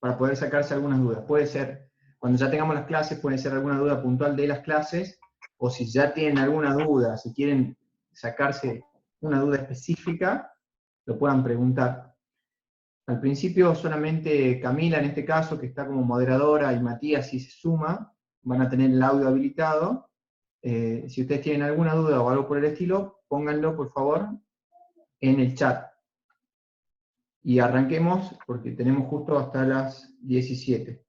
para poder sacarse algunas dudas. Puede ser, cuando ya tengamos las clases, puede ser alguna duda puntual de las clases, o si ya tienen alguna duda, si quieren sacarse una duda específica, lo puedan preguntar. Al principio solamente Camila, en este caso, que está como moderadora, y Matías, si se suma, van a tener el audio habilitado. Si ustedes tienen alguna duda o algo por el estilo, pónganlo, por favor, en el chat. Y arranquemos, porque tenemos justo hasta las 17.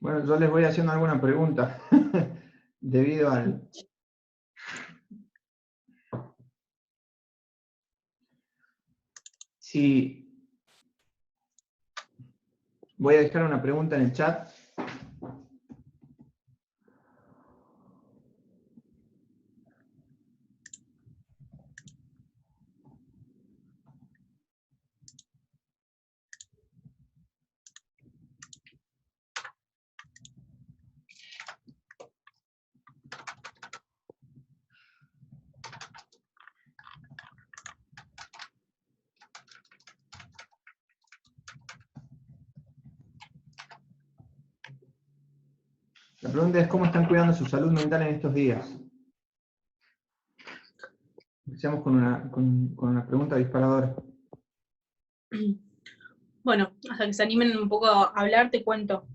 Bueno, yo les voy haciendo alguna pregunta, debido al... Si voy a dejar una pregunta en el chat. La pregunta es, ¿cómo están cuidando su salud mental en estos días? Empecemos con una pregunta disparadora. Bueno, hasta que se animen un poco a hablar, te cuento.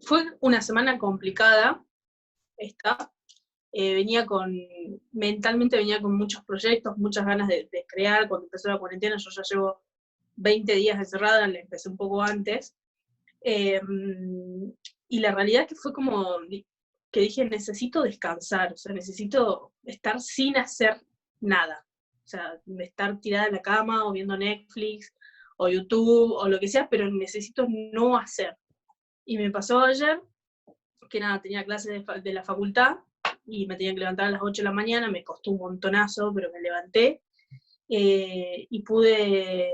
Fue una semana complicada esta. Mentalmente venía con muchos proyectos, muchas ganas de crear. Cuando empezó la cuarentena, yo ya llevo 20 días encerrada, le empecé un poco antes. Y la realidad es que fue como que dije, necesito descansar, o sea, necesito estar sin hacer nada. O sea, estar tirada en la cama o viendo Netflix o YouTube o lo que sea, pero necesito no hacer. Y me pasó ayer que nada, tenía clases de la facultad y me tenía que levantar a las 8 de la mañana, me costó un montonazo, pero me levanté y pude,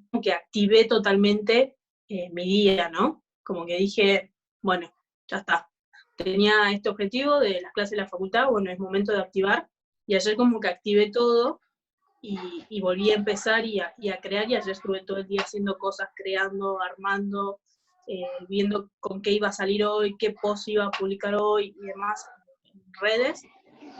como que activé totalmente mi día, ¿no? Como que dije, bueno, ya está. Tenía este objetivo de las clases de la facultad, bueno, es momento de activar, y ayer como que activé todo y volví a empezar y a crear, y ayer estuve todo el día haciendo cosas, creando, armando, viendo con qué iba a salir hoy, qué post iba a publicar hoy y demás en redes,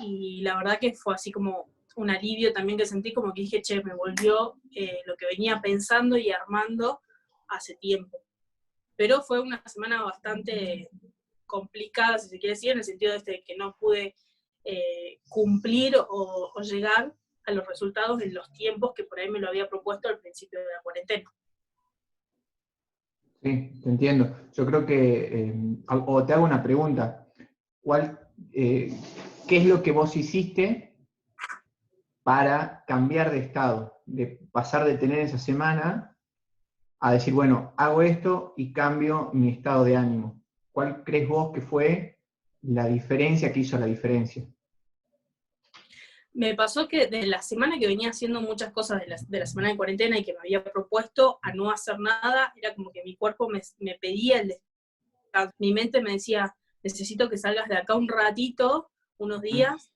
y la verdad que fue así como un alivio también que sentí, como que dije, che, me volvió lo que venía pensando y armando hace tiempo. Pero fue una semana bastante complicada, si se quiere decir, en el sentido de que no pude cumplir o llegar a los resultados en los tiempos que por ahí me lo había propuesto al principio de la cuarentena. Sí, te entiendo. Yo creo que, o te hago una pregunta, ¿qué es lo que vos hiciste para cambiar de estado? De pasar de tener esa semana a decir, bueno, hago esto y cambio mi estado de ánimo. ¿Cuál crees vos que fue la diferencia que hizo la diferencia? Me pasó que de la semana que venía haciendo muchas cosas de la semana de cuarentena y que me había propuesto a no hacer nada, era como que mi cuerpo me pedía el descanso. Mi mente me decía, necesito que salgas de acá un ratito, unos días,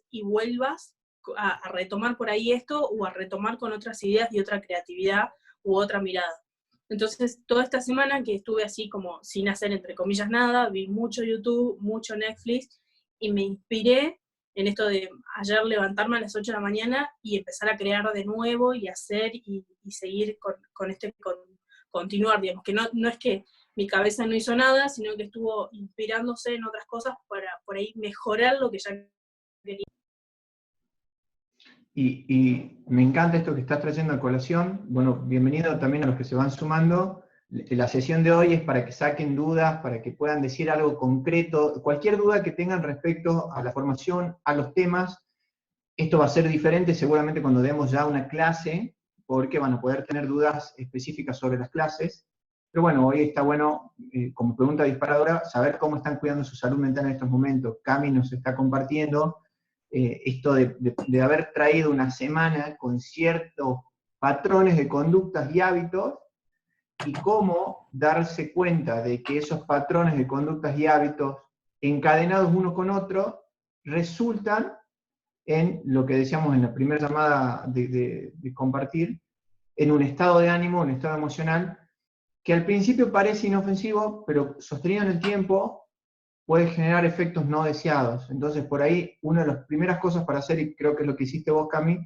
y vuelvas a retomar por ahí esto o a retomar con otras ideas y otra creatividad u otra mirada. Entonces, toda esta semana que estuve así como sin hacer, entre comillas, nada, vi mucho YouTube, mucho Netflix, y me inspiré en esto de ayer levantarme a las 8 de la mañana y empezar a crear de nuevo y hacer y seguir continuar, digamos, que no es que mi cabeza no hizo nada, sino que estuvo inspirándose en otras cosas para por ahí mejorar lo que ya quería. Y me encanta esto que estás trayendo a colación. Bueno, bienvenido también a los que se van sumando. La sesión de hoy es para que saquen dudas, para que puedan decir algo concreto, cualquier duda que tengan respecto a la formación, a los temas. Esto va a ser diferente seguramente cuando demos ya una clase, porque van a poder tener dudas específicas sobre las clases. Pero bueno, hoy está bueno, como pregunta disparadora, saber cómo están cuidando su salud mental en estos momentos. Cami nos está compartiendo esto de haber traído una semana con ciertos patrones de conductas y hábitos, y cómo darse cuenta de que esos patrones de conductas y hábitos encadenados uno con otro resultan en lo que decíamos en la primera llamada de compartir, en un estado de ánimo, un estado emocional, que al principio parece inofensivo, pero sostenido en el tiempo puede generar efectos no deseados. Entonces, por ahí, una de las primeras cosas para hacer, y creo que es lo que hiciste vos, Cami,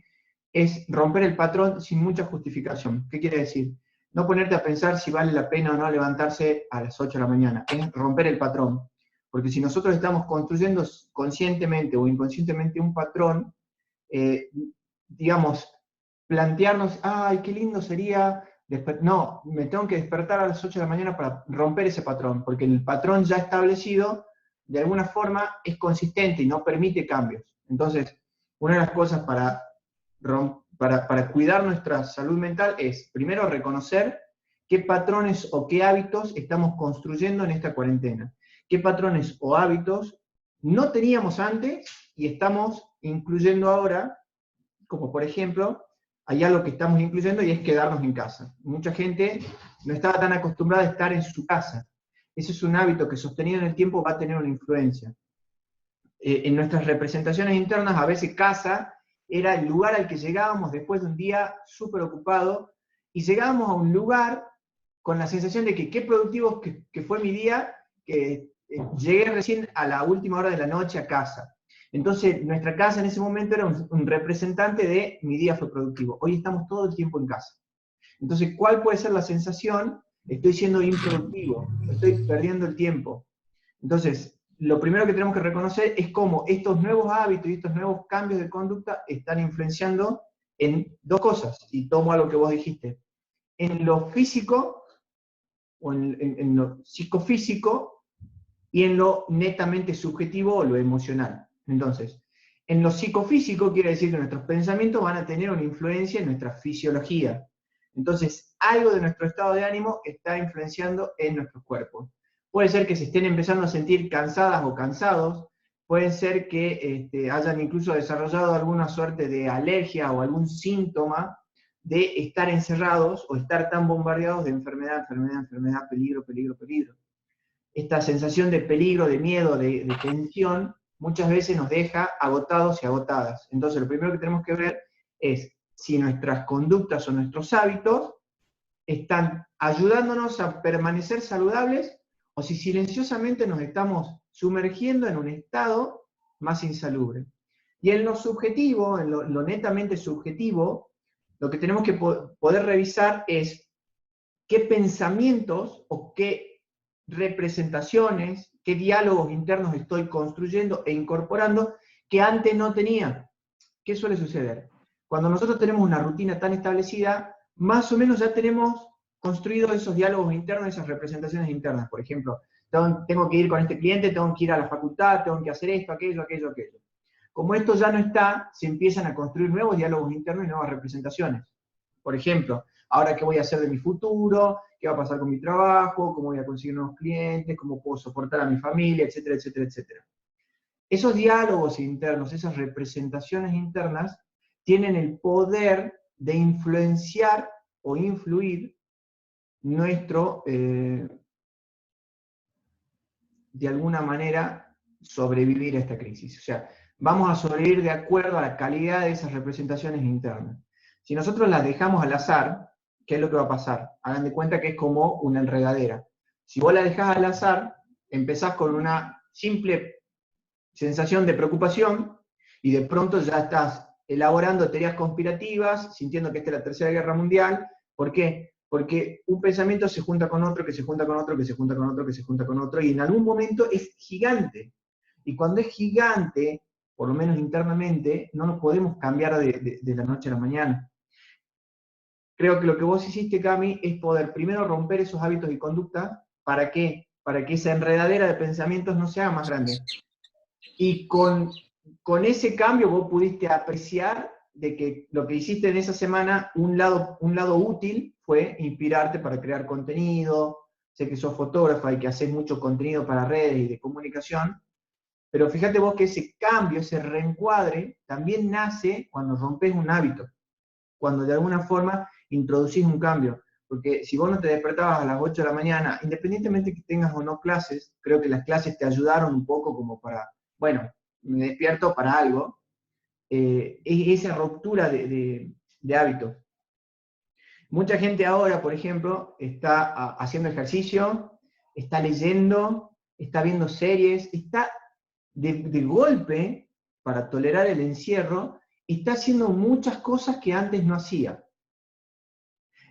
es romper el patrón sin mucha justificación. ¿Qué quiere decir? No ponerte a pensar si vale la pena o no levantarse a las 8 de la mañana, es romper el patrón. Porque si nosotros estamos construyendo conscientemente o inconscientemente un patrón, digamos, plantearnos, ay, qué lindo sería, no, me tengo que despertar a las 8 de la mañana para romper ese patrón, porque el patrón ya establecido, de alguna forma, es consistente y no permite cambios. Entonces, una de las cosas para cuidar nuestra salud mental es, primero, reconocer qué patrones o qué hábitos estamos construyendo en esta cuarentena. Qué patrones o hábitos no teníamos antes y estamos incluyendo ahora, como por ejemplo, hay algo que estamos incluyendo y es quedarnos en casa. Mucha gente no estaba tan acostumbrada a estar en su casa. Ese es un hábito que sostenido en el tiempo va a tener una influencia. En nuestras representaciones internas, a veces casa era el lugar al que llegábamos después de un día súper ocupado, y llegábamos a un lugar con la sensación de que qué productivo que fue mi día, que llegué recién a la última hora de la noche a casa. Entonces, nuestra casa en ese momento era un representante de mi día fue productivo. Hoy estamos todo el tiempo en casa. Entonces, ¿cuál puede ser la sensación? Estoy siendo improductivo, estoy perdiendo el tiempo. Entonces, lo primero que tenemos que reconocer es cómo estos nuevos hábitos y estos nuevos cambios de conducta están influenciando en dos cosas, y tomo algo que vos dijiste, en lo físico, o en lo psicofísico, y en lo netamente subjetivo o lo emocional. Entonces, en lo psicofísico quiere decir que nuestros pensamientos van a tener una influencia en nuestra fisiología. Entonces, algo de nuestro estado de ánimo está influenciando en nuestros cuerpos. Puede ser que se estén empezando a sentir cansadas o cansados, puede ser que hayan incluso desarrollado alguna suerte de alergia o algún síntoma de estar encerrados o estar tan bombardeados de enfermedad, peligro, peligro, peligro. Esta sensación de peligro, de miedo, de tensión, muchas veces nos deja agotados y agotadas. Entonces, lo primero que tenemos que ver es si nuestras conductas o nuestros hábitos están ayudándonos a permanecer saludables o si silenciosamente nos estamos sumergiendo en un estado más insalubre. Y en lo subjetivo, en lo netamente subjetivo, lo que tenemos que poder revisar es qué pensamientos o qué representaciones, qué diálogos internos estoy construyendo e incorporando que antes no tenía. ¿Qué suele suceder? Cuando nosotros tenemos una rutina tan establecida, más o menos ya tenemos construidos esos diálogos internos, esas representaciones internas. Por ejemplo, tengo que ir con este cliente, tengo que ir a la facultad, tengo que hacer esto, aquello. Como esto ya no está, se empiezan a construir nuevos diálogos internos y nuevas representaciones. Por ejemplo, ahora qué voy a hacer de mi futuro, qué va a pasar con mi trabajo, cómo voy a conseguir nuevos clientes, cómo puedo soportar a mi familia, etcétera, etcétera, etcétera. Esos diálogos internos, esas representaciones internas, tienen el poder de influenciar o influir nuestro, de alguna manera, sobrevivir a esta crisis. O sea, vamos a sobrevivir de acuerdo a la calidad de esas representaciones internas. Si nosotros las dejamos al azar, ¿qué es lo que va a pasar? Hagan de cuenta que es como una enredadera. Si vos la dejás al azar, empezás con una simple sensación de preocupación, y de pronto ya estás elaborando teorías conspirativas, sintiendo que esta es la Tercera Guerra Mundial. ¿Por qué? Porque un pensamiento se junta con otro, que se junta con otro, que se junta con otro, que se junta con otro, y en algún momento es gigante. Y cuando es gigante, por lo menos internamente, no nos podemos cambiar de la noche a la mañana. Creo que lo que vos hiciste, Cami, es poder primero romper esos hábitos y conductas. ¿Para qué? Para que esa enredadera de pensamientos no sea más grande. Y con ese cambio vos pudiste apreciar de que lo que hiciste en esa semana, un lado útil fue inspirarte para crear contenido. Sé que sos fotógrafa y que haces mucho contenido para redes y de comunicación, pero fíjate vos que ese cambio, ese reencuadre, también nace cuando rompes un hábito, cuando de alguna forma introducís un cambio. Porque si vos no te despertabas a las 8 de la mañana, independientemente que tengas o no clases, creo que las clases te ayudaron un poco como para, bueno, me despierto para algo, esa ruptura de hábitos. Mucha gente ahora, por ejemplo, está haciendo ejercicio, está leyendo, está viendo series, está de golpe, para tolerar el encierro, está haciendo muchas cosas que antes no hacía.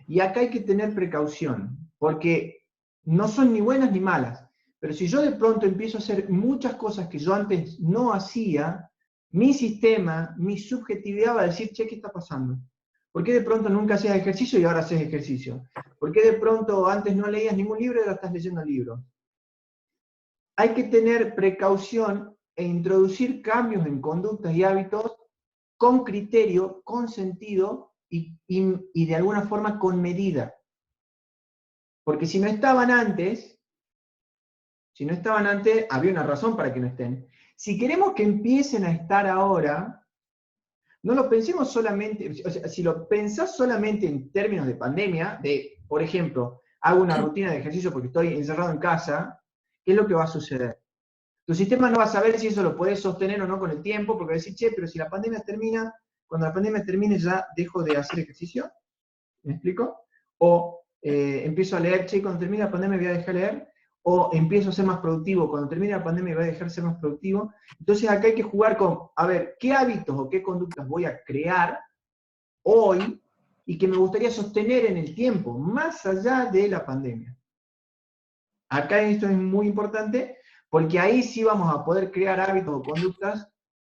Y acá hay que tener precaución, porque no son ni buenas ni malas, pero si yo de pronto empiezo a hacer muchas cosas que yo antes no hacía, mi sistema, mi subjetividad va a decir, che, ¿qué está pasando? ¿Por qué de pronto nunca hacías ejercicio y ahora haces ejercicio? ¿Por qué de pronto antes no leías ningún libro y ahora estás leyendo libros? Hay que tener precaución e introducir cambios en conductas y hábitos con criterio, con sentido y de alguna forma con medida. Porque si no estaban antes, había una razón para que no estén. Si queremos que empiecen a estar ahora, no lo pensemos solamente, o sea, si lo pensás solamente en términos de pandemia, por ejemplo, hago una rutina de ejercicio porque estoy encerrado en casa, ¿qué es lo que va a suceder? Tu sistema no va a saber si eso lo podés sostener o no con el tiempo, porque va a decir, che, pero si la pandemia termina, cuando la pandemia termine ya dejo de hacer ejercicio, ¿me explico? O empiezo a leer, che, cuando termine la pandemia voy a dejar de leer, o empiezo a ser más productivo, cuando termine la pandemia voy a dejar de ser más productivo. Entonces acá hay que jugar con, a ver, ¿qué hábitos o qué conductas voy a crear hoy y que me gustaría sostener en el tiempo, más allá de la pandemia? Acá esto es muy importante, porque ahí sí vamos a poder crear hábitos o conductas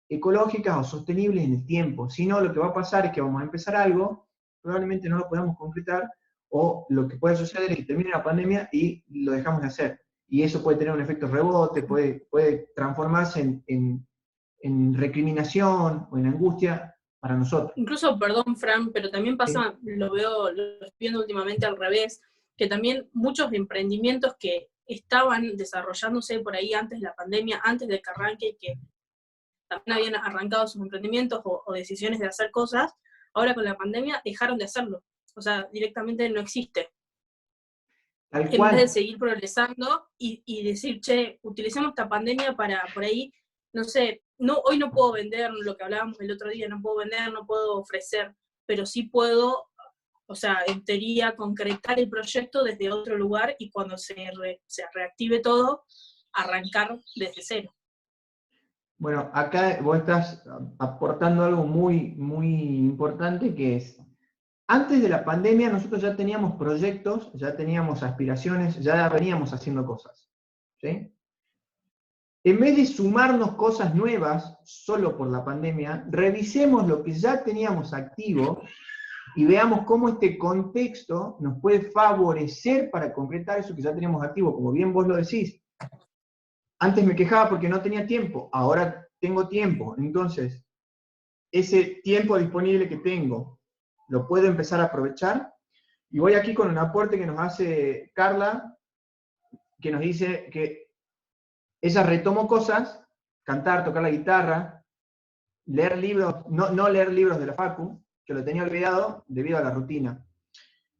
ecológicas o sostenibles en el tiempo. Si no, lo que va a pasar es que vamos a empezar algo, probablemente no lo podamos concretar, o lo que puede suceder es que termine la pandemia y lo dejamos de hacer. Y eso puede tener un efecto rebote, puede transformarse en recriminación o en angustia para nosotros. Incluso, perdón, Fran, pero también pasa, Sí. lo estoy viendo últimamente al revés, que también muchos emprendimientos que estaban desarrollándose por ahí antes de la pandemia, antes de que arranque, que también habían arrancado sus emprendimientos o decisiones de hacer cosas, ahora con la pandemia dejaron de hacerlo. O sea, directamente no existe. Tal En vez de cual. seguir progresando y decir, che, utilicemos esta pandemia para por ahí, no sé, hoy no puedo vender lo que hablábamos el otro día, no puedo vender, no puedo ofrecer, pero sí puedo, o sea, en teoría, concretar el proyecto desde otro lugar y cuando se reactive todo, arrancar desde cero. Bueno, acá vos estás aportando algo muy, muy importante, que es, antes de la pandemia nosotros ya teníamos proyectos, ya teníamos aspiraciones, ya veníamos haciendo cosas, ¿sí? En vez de sumarnos cosas nuevas solo por la pandemia, revisemos lo que ya teníamos activo y veamos cómo este contexto nos puede favorecer para concretar eso que ya teníamos activo, como bien vos lo decís. Antes me quejaba porque no tenía tiempo, ahora tengo tiempo, entonces ese tiempo disponible que tengo lo puedo empezar a aprovechar. Y voy aquí con un aporte que nos hace Carla, que nos dice que ella retomó cosas, cantar, tocar la guitarra, leer libros, no leer libros de la Facu, que lo tenía olvidado debido a la rutina.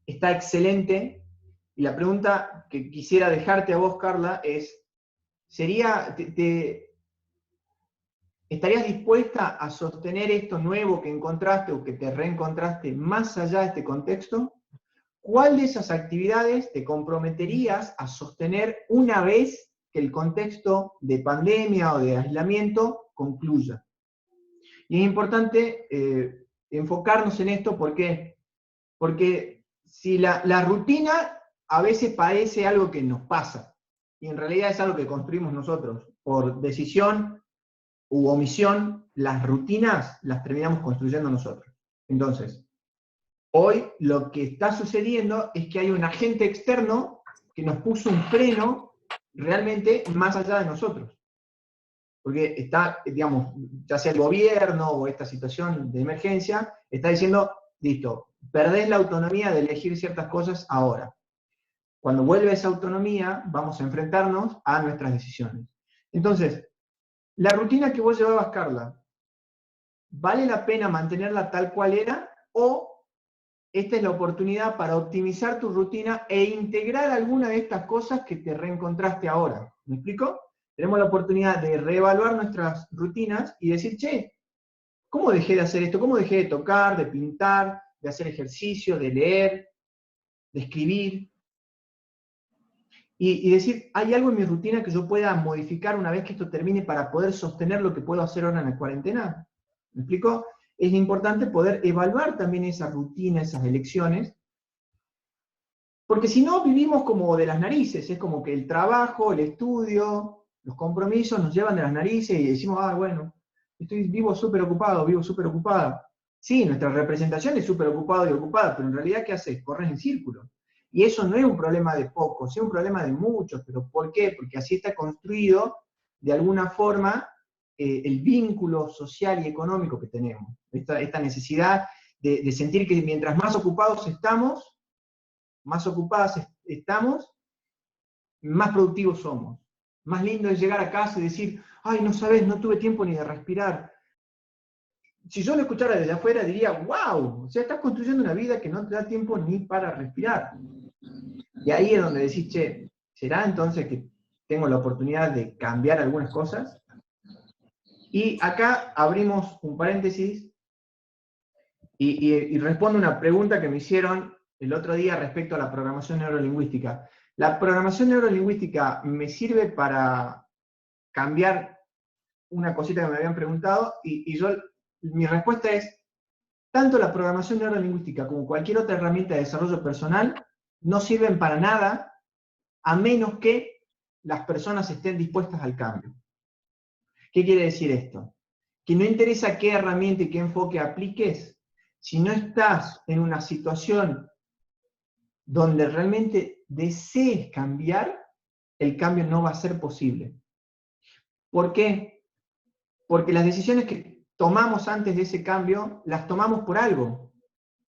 Está excelente, y la pregunta que quisiera dejarte a vos, Carla, es, ¿estarías dispuesta a sostener esto nuevo que encontraste o que te reencontraste más allá de este contexto? ¿Cuál de esas actividades te comprometerías a sostener una vez que el contexto de pandemia o de aislamiento concluya? Y es importante enfocarnos en esto, ¿por qué? Porque si la rutina a veces parece algo que nos pasa, y en realidad es algo que construimos nosotros, por decisión u omisión, las rutinas las terminamos construyendo nosotros. Entonces, hoy lo que está sucediendo es que hay un agente externo que nos puso un freno realmente más allá de nosotros. Porque está, digamos, ya sea el gobierno o esta situación de emergencia, está diciendo, listo, perdés la autonomía de elegir ciertas cosas ahora. Cuando vuelve esa autonomía, vamos a enfrentarnos a nuestras decisiones. Entonces, la rutina que vos llevabas, Carla, ¿vale la pena mantenerla tal cual era? ¿O esta es la oportunidad para optimizar tu rutina e integrar alguna de estas cosas que te reencontraste ahora? ¿Me explico? Tenemos la oportunidad de reevaluar nuestras rutinas y decir, che, ¿cómo dejé de hacer esto? ¿Cómo dejé de tocar, de pintar, de hacer ejercicio, de leer, de escribir? Y decir, ¿hay algo en mi rutina que yo pueda modificar una vez que esto termine para poder sostener lo que puedo hacer ahora en la cuarentena? ¿Me explico? Es importante poder evaluar también esa rutina, esas elecciones, porque si no vivimos como de las narices, es como que el trabajo, el estudio, los compromisos nos llevan de las narices y decimos, ah, bueno, vivo súper ocupado, vivo súper ocupada. Sí, nuestra representación es súper ocupado y ocupada, pero en realidad, ¿qué haces? Corres en círculo. Y eso no es un problema de pocos, es un problema de muchos. ¿Pero por qué? Porque así está construido, de alguna forma, el vínculo social y económico que tenemos. Esta necesidad de sentir que mientras más ocupados estamos, más ocupadas estamos, más productivos somos. Más lindo es llegar a casa y decir, ay, no sabes, no tuve tiempo ni de respirar. Si yo lo escuchara desde afuera diría, wow, o sea, estás construyendo una vida que no te da tiempo ni para respirar. Y ahí es donde decís, che, ¿será entonces que tengo la oportunidad de cambiar algunas cosas? Y acá abrimos un paréntesis y respondo una pregunta que me hicieron el otro día respecto a la programación neurolingüística. ¿La programación neurolingüística me sirve para cambiar una cosita que me habían preguntado? Mi respuesta es, tanto la programación neurolingüística como cualquier otra herramienta de desarrollo personal no sirven para nada a menos que las personas estén dispuestas al cambio. ¿Qué quiere decir esto? Que no interesa qué herramienta y qué enfoque apliques, si no estás en una situación donde realmente desees cambiar, el cambio no va a ser posible. ¿Por qué? Porque las decisiones que tomamos antes de ese cambio, las tomamos por algo.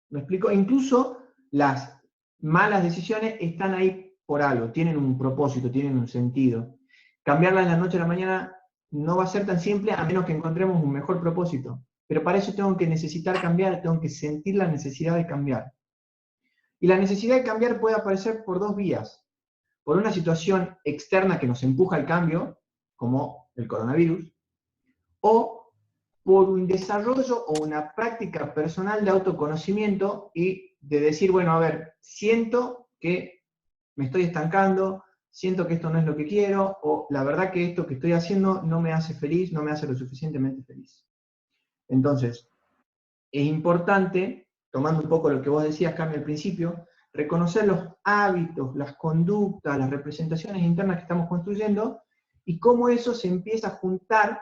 ¿Me explico? Incluso las malas decisiones están ahí por algo, tienen un propósito, tienen un sentido. Cambiarlas de la noche a la mañana no va a ser tan simple a menos que encontremos un mejor propósito. Pero para eso tengo que necesitar cambiar, tengo que sentir la necesidad de cambiar. Y la necesidad de cambiar puede aparecer por dos vías. Por una situación externa que nos empuja al cambio, como el coronavirus, o por un desarrollo o una práctica personal de autoconocimiento y de decir, bueno, a ver, siento que me estoy estancando, siento que esto no es lo que quiero, o la verdad que esto que estoy haciendo no me hace feliz, no me hace lo suficientemente feliz. Entonces, es importante, tomando un poco lo que vos decías, Carmen, al principio, reconocer los hábitos, las conductas, las representaciones internas que estamos construyendo y cómo eso se empieza a juntar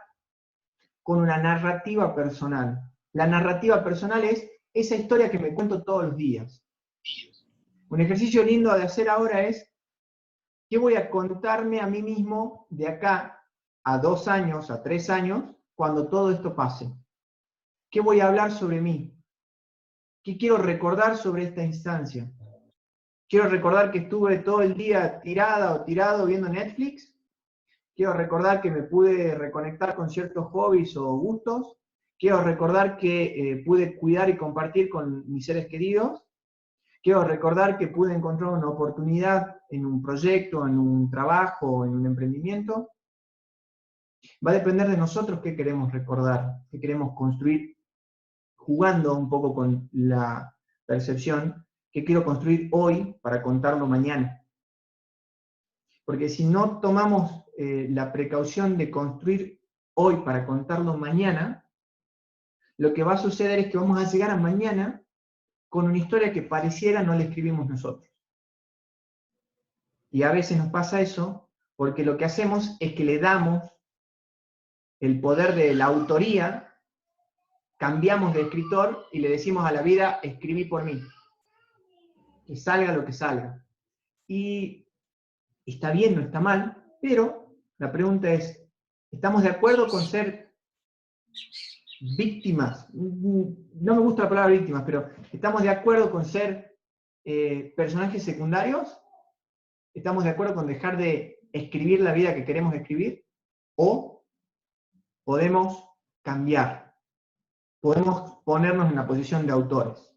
con una narrativa personal. La narrativa personal es esa historia que me cuento todos los días. Un ejercicio lindo de hacer ahora es, ¿qué voy a contarme a mí mismo de acá a 2 años, a 3 años, cuando todo esto pase? ¿Qué voy a hablar sobre mí? ¿Qué quiero recordar sobre esta instancia? ¿Quiero recordar que estuve todo el día tirada o tirado viendo Netflix? ¿Quiero recordar que me pude reconectar con ciertos hobbies o gustos? ¿Quiero recordar que pude cuidar y compartir con mis seres queridos? ¿Quiero recordar que pude encontrar una oportunidad en un proyecto, en un trabajo, en un emprendimiento? Va a depender de nosotros qué queremos recordar, qué queremos construir, jugando un poco con la percepción, qué quiero construir hoy para contarlo mañana. Porque si no tomamos la precaución de construir hoy para contarlo mañana, lo que va a suceder es que vamos a llegar a mañana con una historia que pareciera no la escribimos nosotros. Y a veces nos pasa eso porque lo que hacemos es que le damos el poder de la autoría, cambiamos de escritor y le decimos a la vida, escribí por mí, que salga lo que salga. Y está bien, no está mal, pero la pregunta es, ¿estamos de acuerdo con ser víctimas? No me gusta la palabra víctimas, pero ¿estamos de acuerdo con ser personajes secundarios? ¿Estamos de acuerdo con dejar de escribir la vida que queremos escribir? ¿O podemos cambiar? Podemos ponernos en la posición de autores.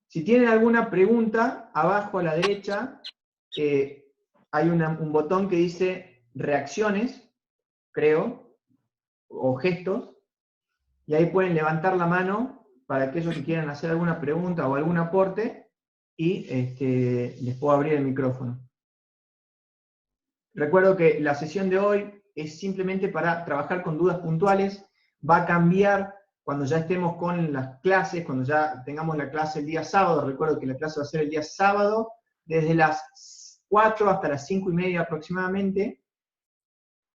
Si tienen alguna pregunta, abajo a la derecha hay un botón que dice reacciones, creo, o gestos, y ahí pueden levantar la mano para aquellos que quieran hacer alguna pregunta o algún aporte, y les puedo abrir el micrófono. Recuerdo que la sesión de hoy es simplemente para trabajar con dudas puntuales, va a cambiar cuando ya estemos con las clases, cuando ya tengamos la clase el día sábado. Recuerdo que la clase va a ser el día sábado, desde las 4 hasta las 5:30 aproximadamente,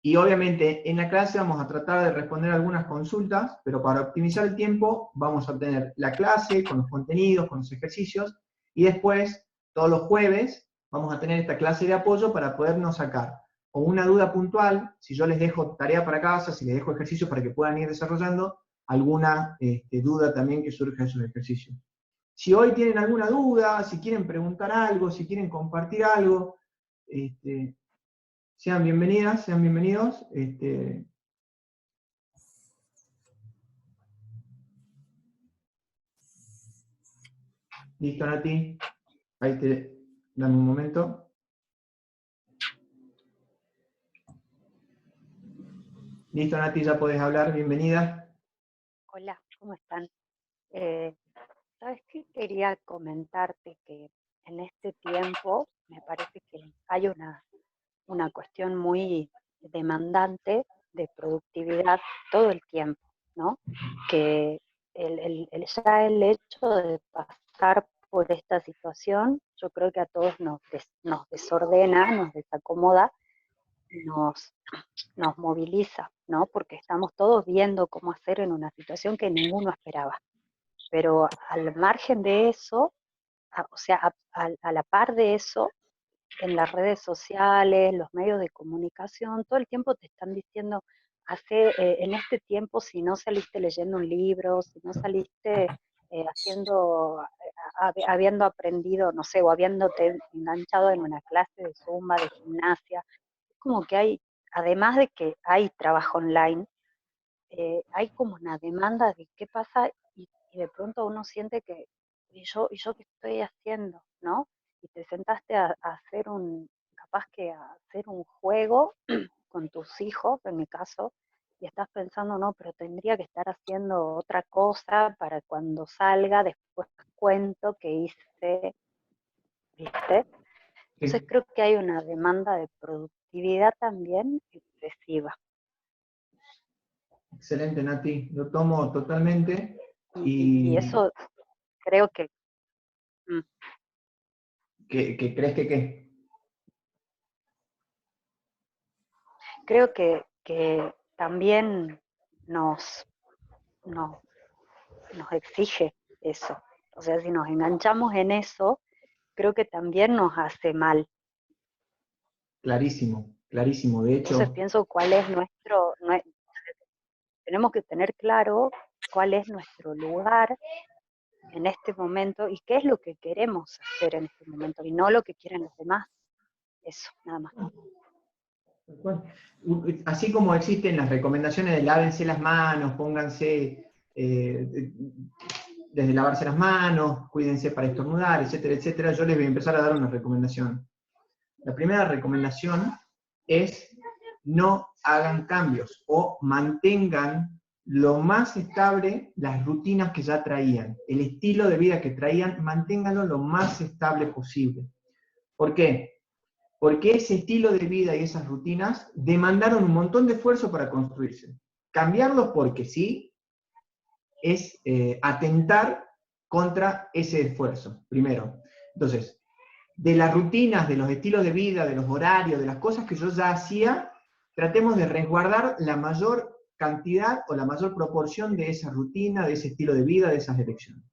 y obviamente en la clase vamos a tratar de responder algunas consultas, pero para optimizar el tiempo vamos a tener la clase con los contenidos, con los ejercicios, y después, todos los jueves, vamos a tener esta clase de apoyo para podernos sacar o una duda puntual, si yo les dejo tarea para casa, si les dejo ejercicios para que puedan ir desarrollando, alguna duda también que surja de esos ejercicios. Si hoy tienen alguna duda, si quieren preguntar algo, si quieren compartir algo, sean bienvenidas, sean bienvenidos. Listo, Nati. Ahí te dame un momento. Listo, Nati, ya podés hablar. Bienvenida. Hola, ¿cómo están? ¿Sabes qué? Quería comentarte que en este tiempo me parece que hay una cuestión muy demandante de productividad todo el tiempo, ¿no? Que ya el hecho de pasar por esta situación, yo creo que a todos nos desordena, nos desacomoda, nos moviliza, ¿no? Porque estamos todos viendo cómo hacer en una situación que ninguno esperaba. Pero al margen de eso, o sea, a la par de eso, en las redes sociales, los medios de comunicación, todo el tiempo te están diciendo, en este tiempo, si no saliste leyendo un libro, si no saliste habiendo aprendido, no sé, o habiéndote enganchado en una clase de zumba, de gimnasia, es como que hay, además de que hay trabajo online, hay como una demanda de qué pasa y de pronto uno siente que, ¿y yo qué estoy haciendo? ¿No? Y te sentaste a hacer capaz que a hacer un juego con tus hijos, en mi caso, y estás pensando, no, pero tendría que estar haciendo otra cosa para cuando salga, después cuento que hice, ¿viste? Entonces Sí. creo que hay una demanda de productividad también excesiva. Excelente, Nati. Lo tomo totalmente. Y eso creo que... ¿Qué crees que qué? Creo que también nos exige eso. O sea, si nos enganchamos en eso, creo que también nos hace mal. Clarísimo, clarísimo. De hecho, Entonces pienso cuál es tenemos que tener claro cuál es nuestro lugar en este momento y qué es lo que queremos hacer en este momento y no lo que quieren los demás. Eso, nada más. así como existen las recomendaciones de lávense las manos, pónganse desde lavarse las manos, cuídense para estornudar, etcétera, etcétera, yo les voy a empezar a dar una recomendación. La primera recomendación es no hagan cambios o mantengan lo más estable las rutinas que ya traían. El estilo de vida que traían, manténganlo lo más estable posible. ¿Por qué? Porque ese estilo de vida y esas rutinas demandaron un montón de esfuerzo para construirse. Cambiarlos porque sí, es atentar contra ese esfuerzo, primero. Entonces, de las rutinas, de los estilos de vida, de los horarios, de las cosas que yo ya hacía, tratemos de resguardar la mayor cantidad o la mayor proporción de esa rutina, de ese estilo de vida, de esas elecciones.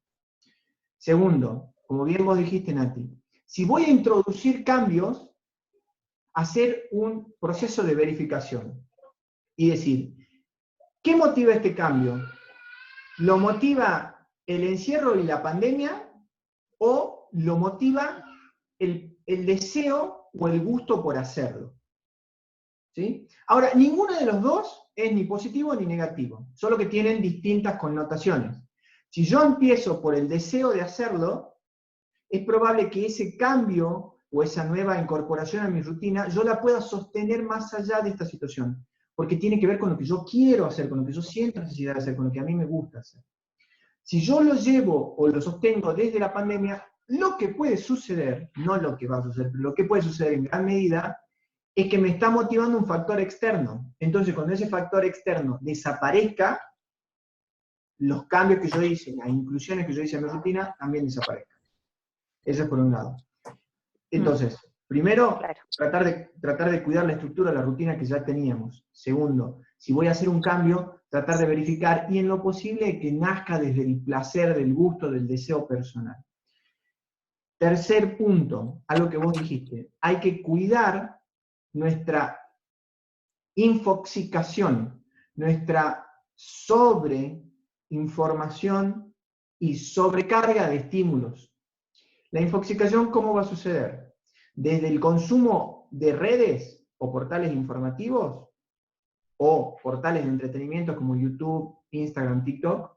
Segundo, como bien vos dijiste, Nati, si voy a introducir cambios, hacer un proceso de verificación y decir, ¿qué motiva este cambio? ¿Lo motiva el encierro y la pandemia o lo motiva el deseo o el gusto por hacerlo? ¿Sí? Ahora, ninguno de los dos es ni positivo ni negativo, solo que tienen distintas connotaciones. Si yo empiezo por el deseo de hacerlo, es probable que ese cambio o esa nueva incorporación a mi rutina, yo la pueda sostener más allá de esta situación, porque tiene que ver con lo que yo quiero hacer, con lo que yo siento necesidad de hacer, con lo que a mí me gusta hacer. Si yo lo llevo o lo sostengo desde la pandemia, lo que puede suceder, no lo que va a suceder, pero lo que puede suceder en gran medida, es que me está motivando un factor externo. Entonces, cuando ese factor externo desaparezca, los cambios que yo hice, las inclusiones que yo hice en mi rutina, también desaparezcan. Eso es por un lado. Entonces, primero, tratar de cuidar la estructura, la rutina que ya teníamos. Segundo, si voy a hacer un cambio, tratar de verificar, y en lo posible que nazca desde el placer, del gusto, del deseo personal. Tercer punto, algo que vos dijiste, hay que cuidar nuestra infoxicación, nuestra sobreinformación y sobrecarga de estímulos. La infoxicación, ¿cómo va a suceder? Desde el consumo de redes o portales informativos, o portales de entretenimiento como YouTube, Instagram, TikTok,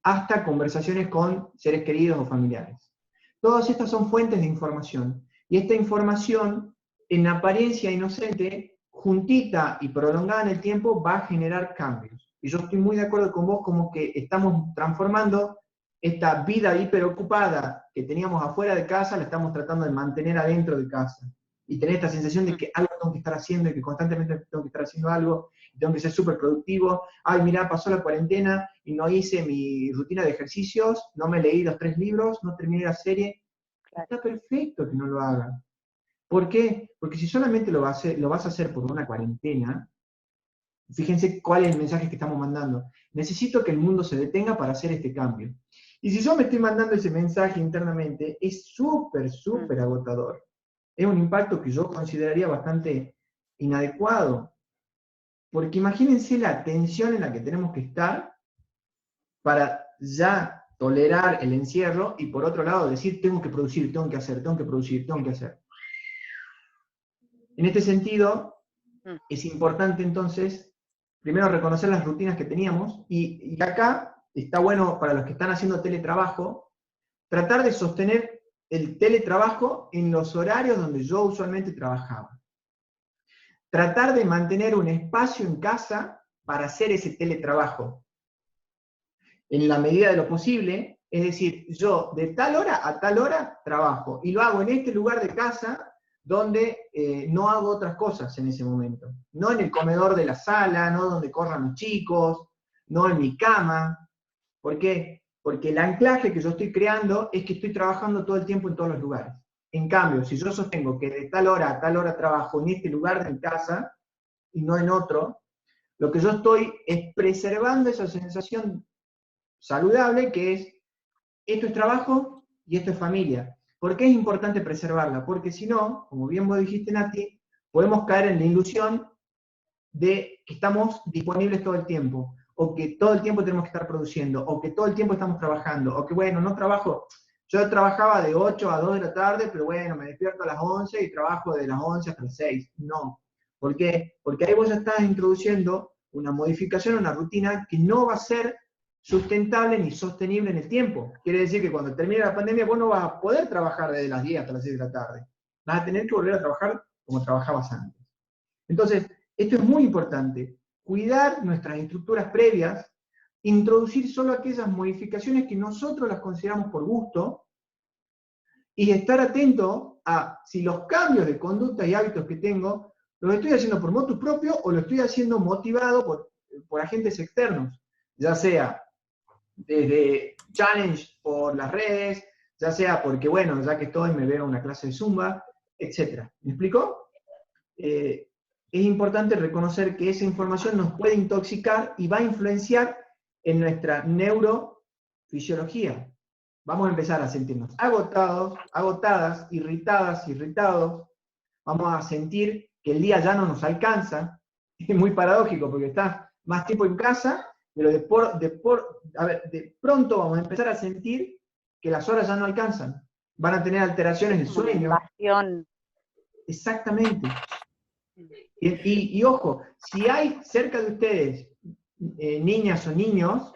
hasta conversaciones con seres queridos o familiares. Todas estas son fuentes de información, y esta información, en apariencia inocente, juntita y prolongada en el tiempo, va a generar cambios. Y yo estoy muy de acuerdo con vos, como que estamos transformando esta vida hiperocupada que teníamos afuera de casa, la estamos tratando de mantener adentro de casa. Y tener esta sensación de que algo tengo que estar haciendo, y que constantemente tengo que estar haciendo algo, y tengo que ser súper productivo. Ay, mira, pasó la cuarentena y no hice mi rutina de ejercicios, no me leí los 3 libros, no terminé la serie. Está perfecto que no lo hagas. ¿Por qué? Porque si solamente lo vas a hacer por una cuarentena, fíjense cuál es el mensaje que estamos mandando. Necesito que el mundo se detenga para hacer este cambio. Y si yo me estoy mandando ese mensaje internamente, es súper, súper agotador. Es un impacto que yo consideraría bastante inadecuado. Porque imagínense la tensión en la que tenemos que estar para ya tolerar el encierro y por otro lado decir, tengo que producir, tengo que hacer, tengo que producir, tengo que hacer. En este sentido, es importante entonces, primero reconocer las rutinas que teníamos, y acá está bueno para los que están haciendo teletrabajo, tratar de sostener el teletrabajo en los horarios donde yo usualmente trabajaba. Tratar de mantener un espacio en casa para hacer ese teletrabajo. En la medida de lo posible, es decir, yo de tal hora a tal hora trabajo, y lo hago en este lugar de casa donde no hago otras cosas en ese momento. No en el comedor de la sala, no donde corran los chicos, no en mi cama. ¿Por qué? Porque el anclaje que yo estoy creando es que estoy trabajando todo el tiempo en todos los lugares. En cambio, si yo sostengo que de tal hora a tal hora trabajo en este lugar de mi casa y no en otro, lo que yo estoy es preservando esa sensación saludable que es, esto es trabajo y esto es familia. ¿Por qué es importante preservarla? Porque si no, como bien vos dijiste, Nati, podemos caer en la ilusión de que estamos disponibles todo el tiempo, o que todo el tiempo tenemos que estar produciendo, o que todo el tiempo estamos trabajando, o que bueno, no trabajo, yo trabajaba de 8 a 2 de la tarde, pero bueno, me despierto a las 11 y trabajo de las 11 hasta las 6. No. ¿Por qué? Porque ahí vos ya estás introduciendo una modificación, una rutina que no va a ser sustentable ni sostenible en el tiempo. Quiere decir que cuando termine la pandemia vos no vas a poder trabajar desde las 10 hasta las 6 de la tarde. Vas a tener que volver a trabajar como trabajabas antes. Entonces, esto es muy importante. Cuidar nuestras estructuras previas, introducir solo aquellas modificaciones que nosotros las consideramos por gusto, y estar atento a si los cambios de conducta y hábitos que tengo, los estoy haciendo por motu propio o lo estoy haciendo motivado por agentes externos, ya sea desde challenge por las redes, ya sea porque, bueno, ya que estoy me veo una clase de Zumba, etc. ¿Me explico? Es importante reconocer que esa información nos puede intoxicar y va a influenciar en nuestra neurofisiología. Vamos a empezar a sentirnos agotados, agotadas, irritadas, irritados. Vamos a sentir que el día ya no nos alcanza. Es muy paradójico porque estás más tiempo en casa, pero de pronto vamos a empezar a sentir que las horas ya no alcanzan. Van a tener alteraciones del sueño. Invasión. Exactamente. Y ojo, si hay cerca de ustedes niñas o niños,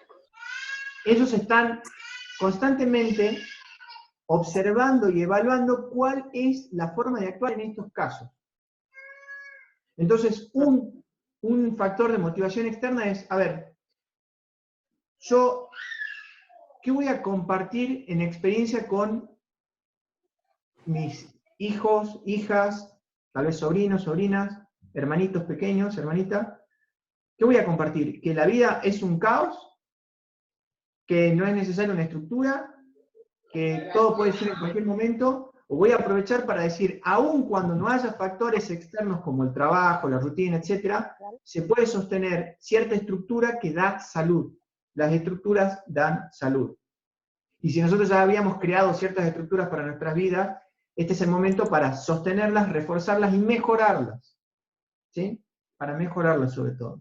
ellos están constantemente observando y evaluando cuál es la forma de actuar en estos casos. Entonces, un factor de motivación externa es, a ver, yo, ¿qué voy a compartir en experiencia con mis hijos, hijas, tal vez sobrinos, sobrinas, hermanitos pequeños, hermanita? ¿Qué voy a compartir? ¿Que la vida es un caos? ¿Que no es necesaria una estructura? ¿Que todo puede ser en cualquier momento? ¿O voy a aprovechar para decir, aun cuando no haya factores externos como el trabajo, la rutina, etc., se puede sostener cierta estructura que da salud? Las estructuras dan salud. Y si nosotros ya habíamos creado ciertas estructuras para nuestras vidas, este es el momento para sostenerlas, reforzarlas y mejorarlas. ¿Sí? Para mejorarlas sobre todo.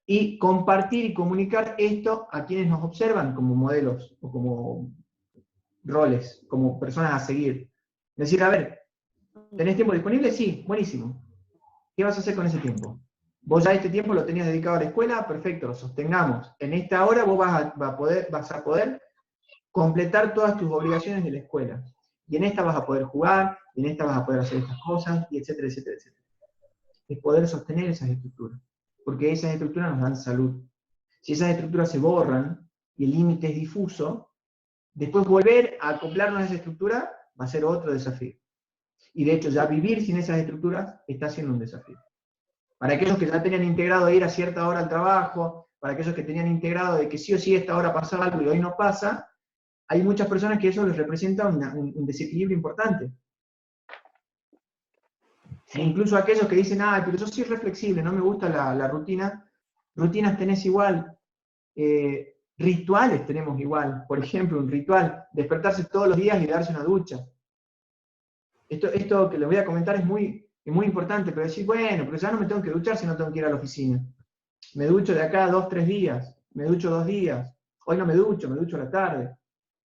Y compartir y comunicar esto a quienes nos observan como modelos o como roles, como personas a seguir. Decir, a ver, ¿tenés tiempo disponible? Sí, buenísimo. ¿Qué vas a hacer con ese tiempo? Vos ya este tiempo lo tenías dedicado a la escuela, perfecto, lo sostengamos. En esta hora vos vas a poder completar todas tus obligaciones de la escuela. Y en esta vas a poder jugar, y en esta vas a poder hacer estas cosas, y etcétera, etcétera, etcétera. Es poder sostener esas estructuras, porque esas estructuras nos dan salud. Si esas estructuras se borran, y el límite es difuso, después volver a acoplarnos a esa estructura va a ser otro desafío. Y de hecho ya vivir sin esas estructuras está siendo un desafío. Para aquellos que ya tenían integrado ir a cierta hora al trabajo, para aquellos que tenían integrado de que sí o sí a esta hora pasaba algo y hoy no pasa, hay muchas personas que eso les representa un desequilibrio importante. E incluso aquellos que dicen, pero yo soy reflexible, no me gusta la rutina, rutinas tenés igual, rituales tenemos igual. Por ejemplo, un ritual, despertarse todos los días y darse una ducha. Esto que les voy a comentar es muy importante, pero decir, bueno, pero ya no me tengo que duchar si no tengo que ir a la oficina. Me ducho de acá 2, 3 días, me ducho 2 días, hoy no me ducho a la tarde.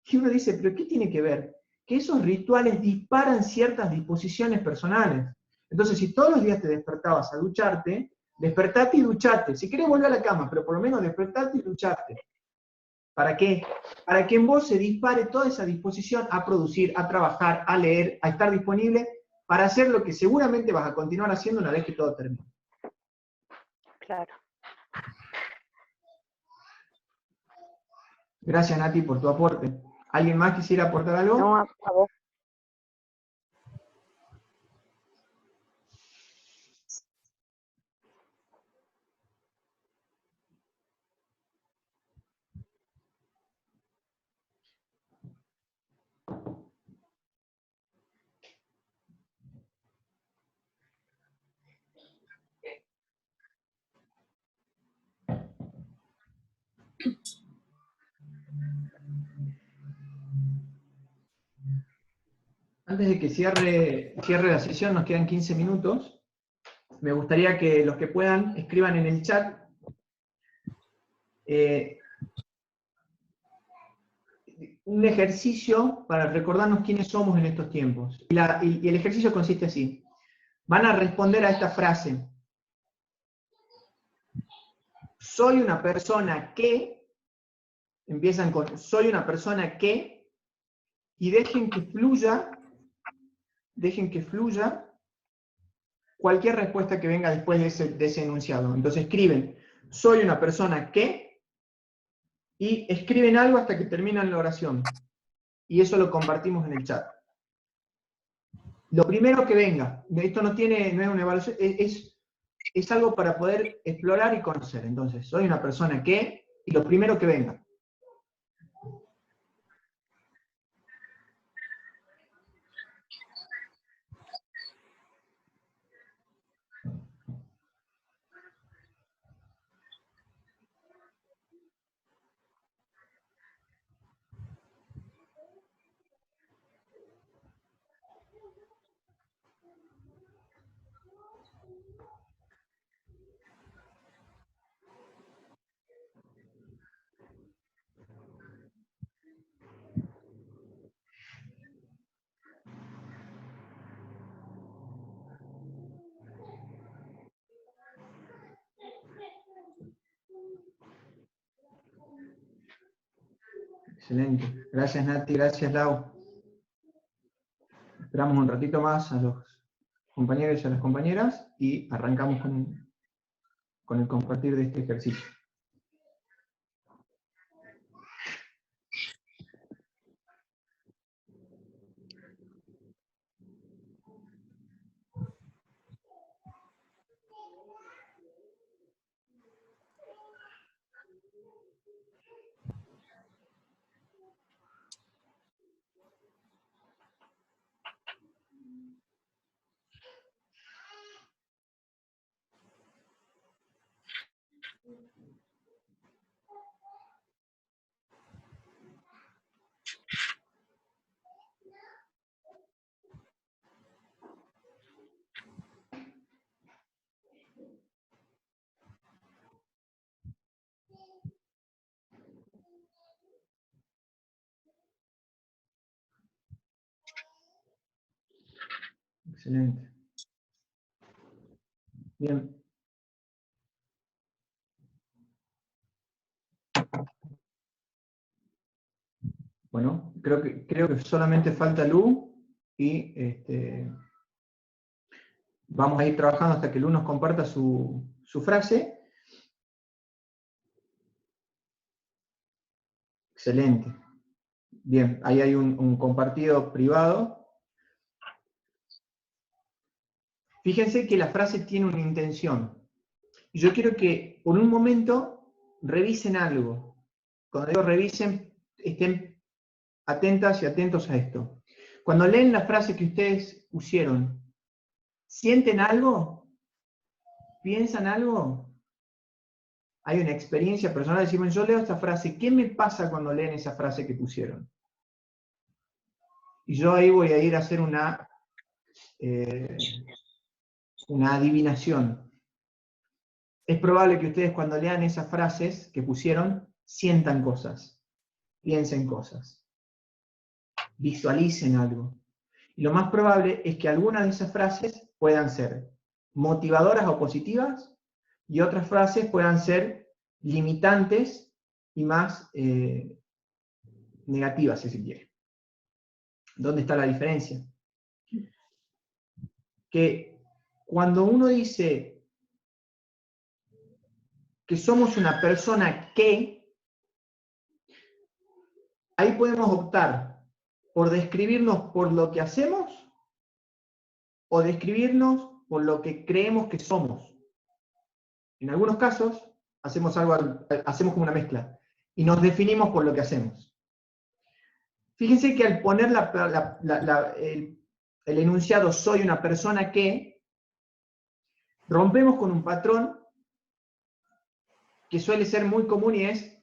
Y uno dice, ¿pero qué tiene que ver? Que esos rituales disparan ciertas disposiciones personales. Entonces, si todos los días te despertabas a ducharte, despertate y duchate. Si querés volver a la cama, pero por lo menos despertate y duchate. ¿Para qué? Para que en vos se dispare toda esa disposición a producir, a trabajar, a leer, a estar disponible para hacer lo que seguramente vas a continuar haciendo una vez que todo termine. Claro. Gracias, Nati, por tu aporte. ¿Alguien más quisiera aportar algo? No, a vos. Antes de que cierre la sesión, nos quedan 15 minutos. Me gustaría que los que puedan escriban en el chat un ejercicio para recordarnos quiénes somos en estos tiempos. Y el ejercicio consiste así. Van a responder a esta frase. Soy una persona que, empiezan con soy una persona que, y dejen que fluya cualquier respuesta que venga después de ese enunciado. Entonces escriben, soy una persona que, y escriben algo hasta que terminan la oración. Y eso lo compartimos en el chat. Lo primero que venga, esto no es una evaluación, es algo para poder explorar y conocer. Entonces, soy una persona que, y lo primero que venga. Excelente. Gracias, Nati. Gracias, Lau. Esperamos un ratito más a los compañeros y a las compañeras y arrancamos con el compartir de este ejercicio. Excelente. Bien. Bueno, creo que solamente falta Lu y vamos a ir trabajando hasta que Lu nos comparta su frase. Excelente. Bien, ahí hay un compartido privado. Fíjense que la frase tiene una intención. Yo quiero que por un momento revisen algo. Cuando digo revisen, estén atentas y atentos a esto. Cuando leen la frase que ustedes pusieron, ¿sienten algo? ¿Piensan algo? Hay una experiencia personal, decimos, yo leo esta frase, ¿qué me pasa cuando leen esa frase que pusieron? Y yo ahí voy a ir a hacer una adivinación. Es probable que ustedes cuando lean esas frases que pusieron, sientan cosas, piensen cosas, visualicen algo. Y lo más probable es que algunas de esas frases puedan ser motivadoras o positivas, y otras frases puedan ser limitantes y más negativas, si se quiere. ¿Dónde está la diferencia? Que cuando uno dice que somos una persona que, ahí podemos optar por describirnos por lo que hacemos o describirnos por lo que creemos que somos. En algunos casos hacemos como una mezcla y nos definimos por lo que hacemos. Fíjense que al poner el enunciado soy una persona que, rompemos con un patrón que suele ser muy común y es,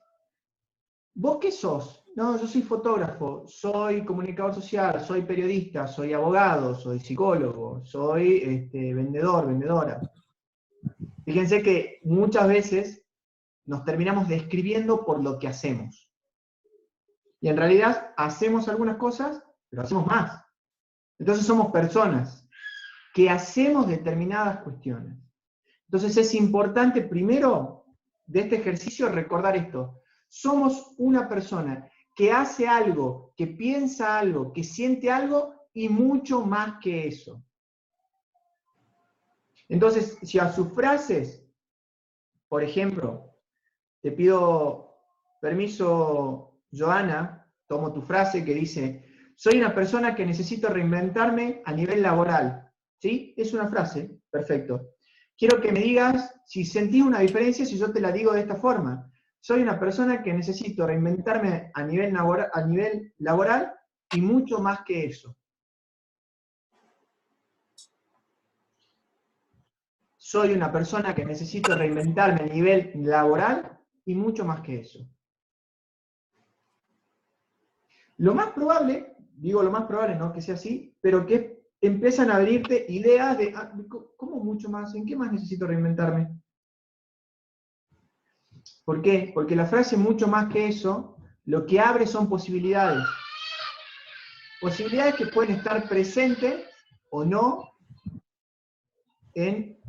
¿vos qué sos? No, yo soy fotógrafo, soy comunicador social, soy periodista, soy abogado, soy psicólogo, soy vendedor, vendedora. Fíjense que muchas veces nos terminamos describiendo por lo que hacemos. Y en realidad hacemos algunas cosas, pero hacemos más. Entonces somos personas que hacemos determinadas cuestiones. Entonces es importante primero de este ejercicio recordar esto. Somos una persona que hace algo, que piensa algo, que siente algo y mucho más que eso. Entonces, si a sus frases, por ejemplo, te pido permiso, Joana, tomo tu frase que dice, soy una persona que necesito reinventarme a nivel laboral. ¿Sí? Es una frase, perfecto. Quiero que me digas si sentís una diferencia si yo te la digo de esta forma. Soy una persona que necesito reinventarme a nivel laboral y mucho más que eso. Soy una persona que necesito reinventarme a nivel laboral y mucho más que eso. Lo más probable, digo lo más probable, no que sea así, pero que empiezan a abrirte ideas de, ¿cómo mucho más? ¿En qué más necesito reinventarme? ¿Por qué? Porque la frase mucho más que eso, lo que abre son posibilidades. Posibilidades que pueden estar presentes o no en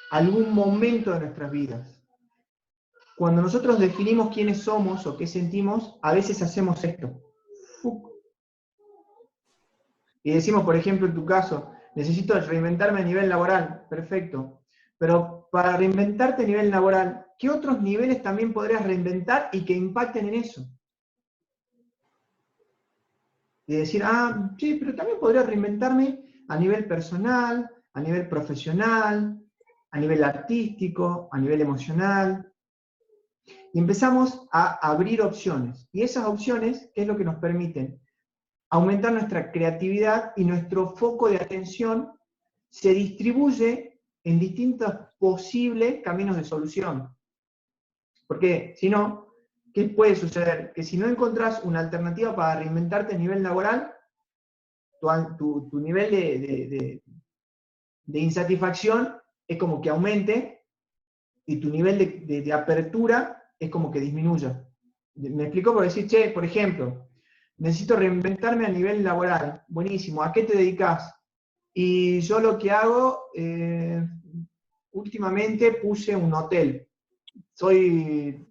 algún momento de nuestras vidas. cuando nosotros definimos quiénes somos o qué sentimos, a veces hacemos esto. Y decimos, por ejemplo, en tu caso, necesito reinventarme a nivel laboral. Perfecto. Pero para reinventarte a nivel laboral, ¿qué otros niveles también podrías reinventar y que impacten en eso? Y decir, ah, sí, pero también podría reinventarme a nivel personal, a nivel profesional, a nivel artístico, a nivel emocional. Y empezamos a abrir opciones. Y esas opciones, ¿qué es lo que nos permiten? Aumentar nuestra creatividad y nuestro foco de atención se distribuye en distintos posibles caminos de solución. Porque si no, ¿qué puede suceder? Que si no encontrás una alternativa para reinventarte a nivel laboral, tu nivel de insatisfacción es como que aumente y tu nivel de apertura es como que disminuya. Me explico por decir, che, por ejemplo, necesito reinventarme a nivel laboral. Buenísimo, ¿a qué te dedicas? Y yo lo que hago, últimamente puse un hotel. Soy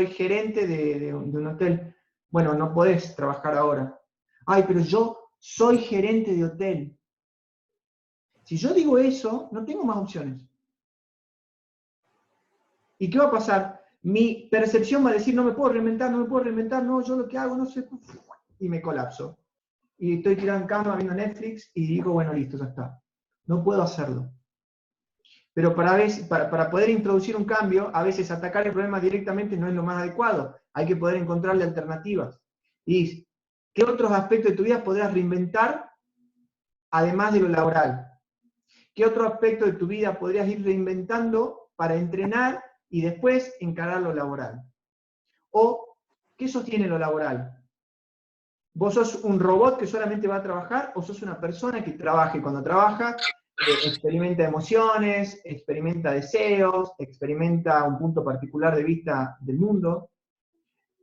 gerente de un hotel. Bueno, no podés trabajar ahora. Ay, pero yo soy gerente de hotel. Si yo digo eso, no tengo más opciones. ¿Y qué va a pasar? Mi percepción va a decir, no me puedo reinventar, no, yo lo que hago, no sé, y me colapso. Y estoy tirado en cama viendo Netflix y digo, bueno, listo, ya está. No puedo hacerlo. Pero para poder introducir un cambio, a veces atacar el problema directamente no es lo más adecuado. Hay que poder encontrarle alternativas. Y, ¿qué otros aspectos de tu vida podrás reinventar además de lo laboral? ¿Qué otro aspecto de tu vida podrías ir reinventando para entrenar y después encarar lo laboral? ¿O qué sostiene lo laboral? ¿Vos sos un robot que solamente va a trabajar o sos una persona que trabaja y cuando trabaja experimenta emociones, experimenta deseos, experimenta un punto particular de vista del mundo?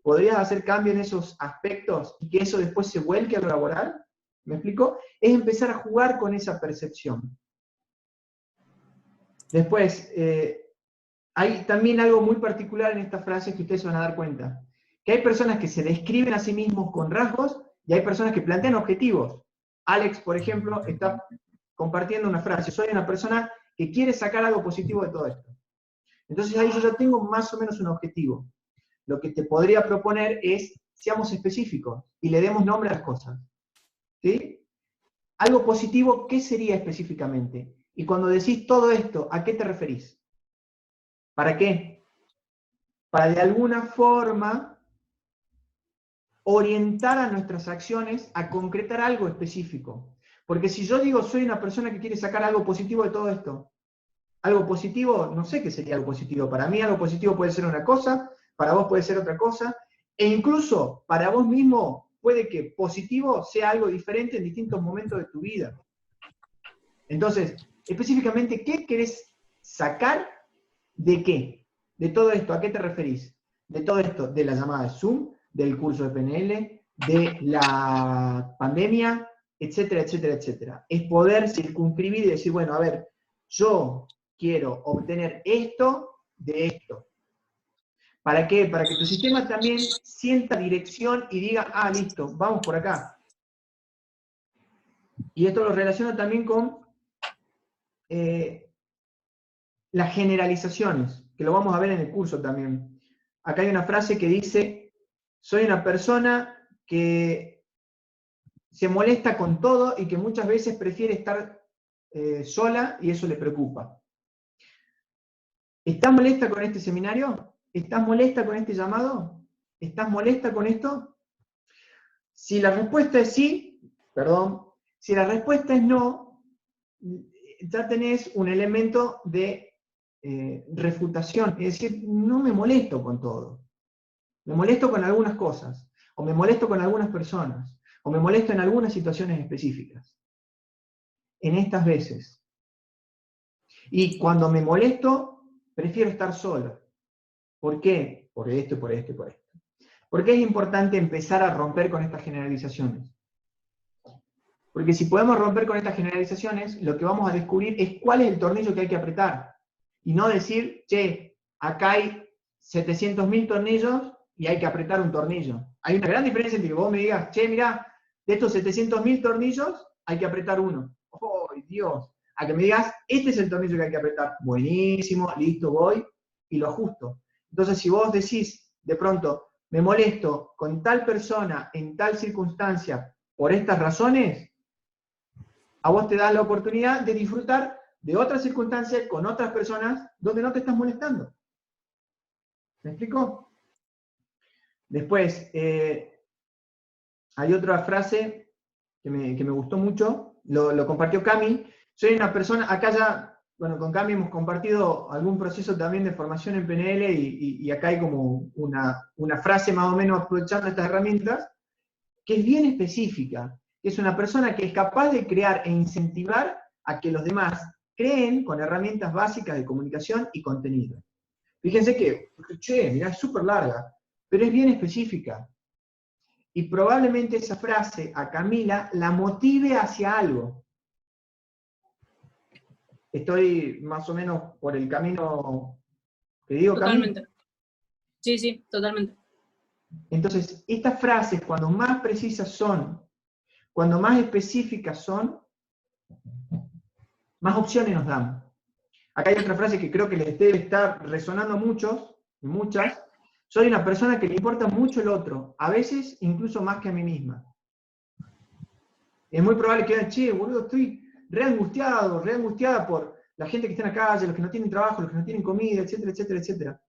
¿Podrías hacer cambio en esos aspectos y que eso después se vuelque a lo laboral? ¿Me explico? Es empezar a jugar con esa percepción. Después, hay también algo muy particular en esta frase que ustedes se van a dar cuenta. Que hay personas que se describen a sí mismos con rasgos y hay personas que plantean objetivos. Alex, por ejemplo, está compartiendo una frase. Soy una persona que quiere sacar algo positivo de todo esto. Entonces ahí yo ya tengo más o menos un objetivo. Lo que te podría proponer es, seamos específicos y le demos nombre a las cosas. ¿Sí? Algo positivo, ¿qué sería específicamente? Y cuando decís todo esto, ¿a qué te referís? ¿Para qué? Para de alguna forma orientar a nuestras acciones a concretar algo específico. Porque si yo digo, soy una persona que quiere sacar algo positivo de todo esto, algo positivo, no sé qué sería algo positivo. Para mí algo positivo puede ser una cosa, para vos puede ser otra cosa, e incluso para vos mismo puede que positivo sea algo diferente en distintos momentos de tu vida. Entonces, específicamente, ¿qué querés sacar de qué? De todo esto, ¿a qué te referís? De todo esto, de la llamada de Zoom, del curso de PNL, de la pandemia, etcétera, etcétera, etcétera. Es poder circunscribir y decir, bueno, a ver, yo quiero obtener esto de esto. ¿Para qué? Para que tu sistema también sienta dirección y diga, ah, listo, vamos por acá. Y esto lo relaciono también con las generalizaciones, que lo vamos a ver en el curso también. Acá hay una frase que dice, soy una persona que se molesta con todo y que muchas veces prefiere estar sola y eso le preocupa. ¿Estás molesta con este seminario? ¿Estás molesta con este llamado? ¿Estás molesta con esto? Si la respuesta es sí, perdón, si la respuesta es no, ya tenés un elemento de refutación, es decir, no me molesto con todo. Me molesto con algunas cosas, o me molesto con algunas personas, o me molesto en algunas situaciones específicas. En estas veces. Y cuando me molesto, prefiero estar solo. ¿Por qué? Por esto, por esto y por esto. ¿Por qué es importante empezar a romper con estas generalizaciones? Porque si podemos romper con estas generalizaciones, lo que vamos a descubrir es cuál es el tornillo que hay que apretar. Y no decir, che, acá hay 700.000 tornillos y hay que apretar un tornillo. Hay una gran diferencia entre que vos me digas, che, mirá, de estos 700.000 tornillos hay que apretar uno. ¡Oh, Dios! A que me digas, este es el tornillo que hay que apretar. Buenísimo, listo, voy y lo ajusto. Entonces, si vos decís, de pronto, me molesto con tal persona en tal circunstancia por estas razones, a vos te da la oportunidad de disfrutar de otras circunstancias con otras personas donde no te estás molestando. ¿Me explico? Después, hay otra frase que me gustó mucho, lo compartió Cami. Soy una persona, acá ya, bueno, con Cami hemos compartido algún proceso también de formación en PNL y acá hay como una frase más o menos aprovechando estas herramientas, que es bien específica, que es una persona que es capaz de crear e incentivar a que los demás creen con herramientas básicas de comunicación y contenido. Fíjense que, che, mirá, es súper larga, pero es bien específica. Y probablemente esa frase a Camila la motive hacia algo. Estoy más o menos por el camino que digo, Totalmente. Camila. Sí, sí, totalmente. Entonces, estas frases, cuando más precisas son, cuando más específicas son, más opciones nos dan. Acá hay otra frase que creo que les debe estar resonando a muchos, y muchas. Soy una persona que le importa mucho el otro, a veces incluso más que a mí misma. Es muy probable que digan, che, boludo, estoy re angustiada por la gente que está en la calle, los que no tienen trabajo, los que no tienen comida, etcétera, etcétera, etcétera.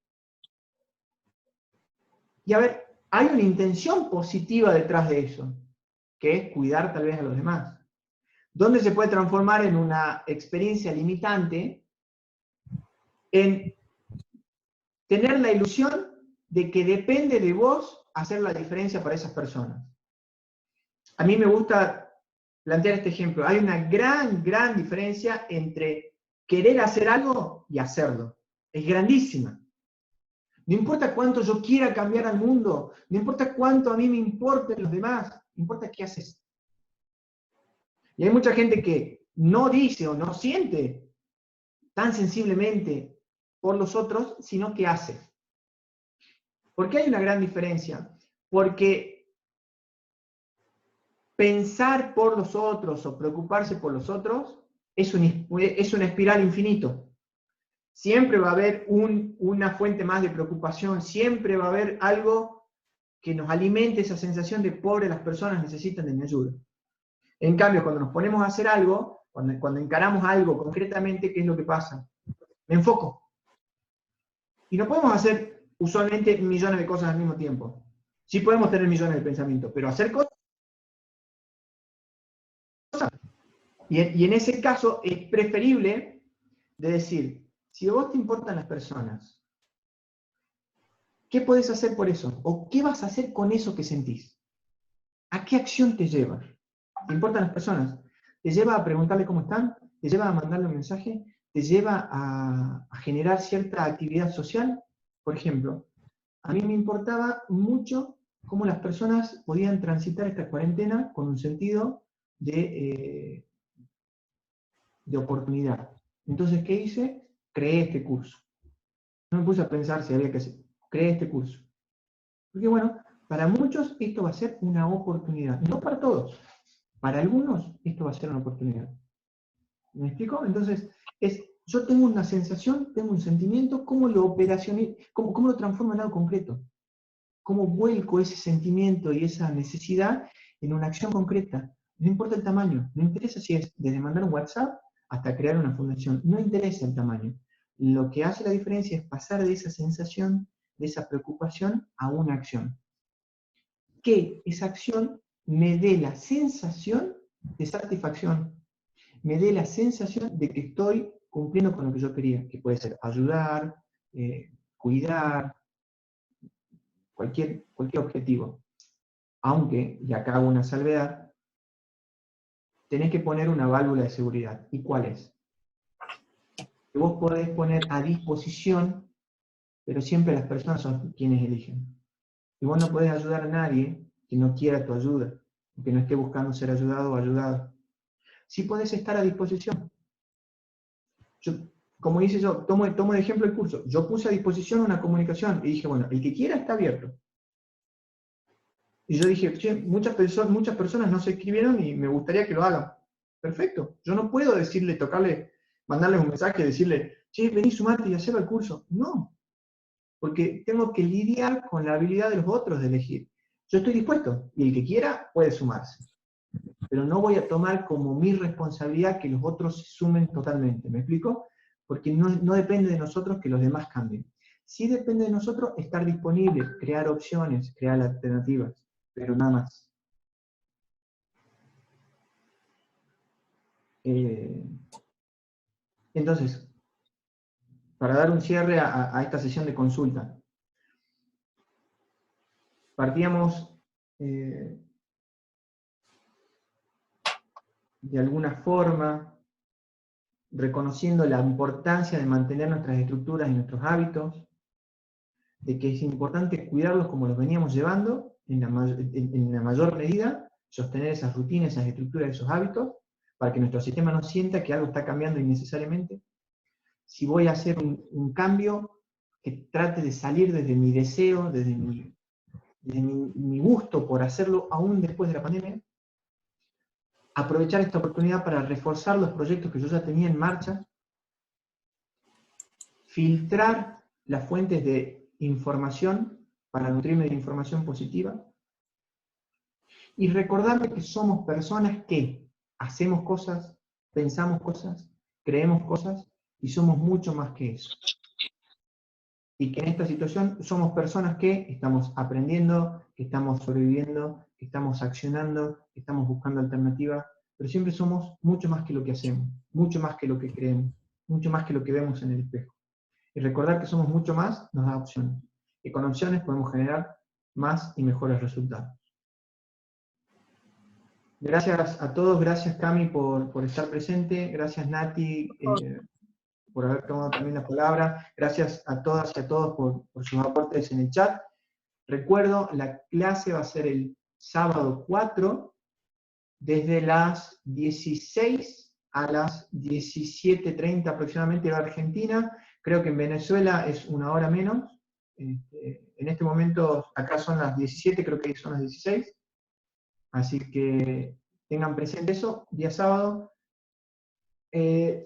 Y a ver, hay una intención positiva detrás de eso, que es cuidar tal vez a los demás. ¿Dónde se puede transformar en una experiencia limitante? En tener la ilusión de que depende de vos hacer la diferencia para esas personas. A mí me gusta plantear este ejemplo. Hay una gran diferencia entre querer hacer algo y hacerlo. Es grandísima. No importa cuánto yo quiera cambiar al mundo, no importa cuánto a mí me importen los demás, importa qué haces. Y hay mucha gente que no dice o no siente tan sensiblemente por los otros, sino que hace. ¿Por qué hay una gran diferencia? Porque pensar por los otros o preocuparse por los otros es una espiral infinito. Siempre va a haber una fuente más de preocupación, siempre va a haber algo que nos alimente esa sensación de pobre, las personas necesitan de mi ayuda. En cambio, cuando nos ponemos a hacer algo, cuando encaramos algo concretamente, ¿qué es lo que pasa? Me enfoco. Y no podemos hacer usualmente millones de cosas al mismo tiempo. Sí podemos tener millones de pensamientos, pero hacer cosas. Y en ese caso es preferible de decir, si a vos te importan las personas, ¿qué podés hacer por eso? ¿O qué vas a hacer con eso que sentís? ¿A qué acción te lleva? ¿Te importan las personas? ¿Te lleva a preguntarle cómo están? ¿Te lleva a mandarle un mensaje? ¿Te lleva a generar cierta actividad social? Por ejemplo, a mí me importaba mucho cómo las personas podían transitar esta cuarentena con un sentido de oportunidad. Entonces, ¿qué hice? Creé este curso. No me puse a pensar si había que hacer. Creé este curso. Porque bueno, para muchos esto va a ser una oportunidad. No para todos. Para algunos esto va a ser una oportunidad. ¿Me explico? Entonces, yo tengo una sensación, tengo un sentimiento, ¿cómo lo operacionalizo? ¿Cómo lo transformo en algo concreto? ¿Cómo vuelco ese sentimiento y esa necesidad en una acción concreta? No importa el tamaño, no interesa si es desde mandar un WhatsApp hasta crear una fundación, no interesa el tamaño. Lo que hace la diferencia es pasar de esa sensación, de esa preocupación a una acción. Que esa acción me dé la sensación de satisfacción, me dé la sensación de que estoy cumpliendo con lo que yo quería, que puede ser ayudar, cuidar, cualquier objetivo. Aunque, y acá hago una salvedad, tenés que poner una válvula de seguridad. ¿Y cuál es? Que vos podés poner a disposición, pero siempre las personas son quienes eligen. Y vos no podés ayudar a nadie que no quiera tu ayuda, que no esté buscando ser ayudado o ayudado. Sí podés estar a disposición. como dice yo, tomo de ejemplo el curso. Yo puse a disposición una comunicación y dije, bueno, el que quiera está abierto. Y yo dije, che, muchas personas no se inscribieron y me gustaría que lo hagan. Perfecto. Yo no puedo decirle, mandarles un mensaje, decirle, che, vení, sumarte y hacer el curso. No. Porque tengo que lidiar con la habilidad de los otros de elegir. Yo estoy dispuesto, y el que quiera puede sumarse. Pero no voy a tomar como mi responsabilidad que los otros se sumen totalmente. ¿Me explico? Porque no depende de nosotros que los demás cambien. Sí depende de nosotros estar disponibles, crear opciones, crear alternativas, pero nada más. Entonces, para dar un cierre a esta sesión de consulta, partíamos de alguna forma reconociendo la importancia de mantener nuestras estructuras y nuestros hábitos, de que es importante cuidarlos como los veníamos llevando, en la mayor medida, sostener esas rutinas, esas estructuras, esos hábitos, para que nuestro sistema no sienta que algo está cambiando innecesariamente. Si voy a hacer un cambio, que trate de salir desde mi deseo, desde mi gusto por hacerlo aún después de la pandemia. Aprovechar esta oportunidad para reforzar los proyectos que yo ya tenía en marcha, filtrar las fuentes de información para nutrirme de información positiva, y recordarme que somos personas que hacemos cosas, pensamos cosas, creemos cosas, y somos mucho más que eso. Y que en esta situación somos personas que estamos aprendiendo, que estamos sobreviviendo, que estamos accionando, que estamos buscando alternativas, pero siempre somos mucho más que lo que hacemos, mucho más que lo que creemos, mucho más que lo que vemos en el espejo. Y recordar que somos mucho más nos da opciones. Y con opciones podemos generar más y mejores resultados. Gracias a todos, gracias Cami por estar presente, gracias Nati por haber tomado también la palabra, gracias a todas y a todos por sus aportes en el chat. Recuerdo, la clase va a ser el sábado 4, desde las 16 a las 17:30 aproximadamente de Argentina. Creo que en Venezuela es una hora menos. En este momento, acá son las 17, creo que son las 16. Así que tengan presente eso, día sábado.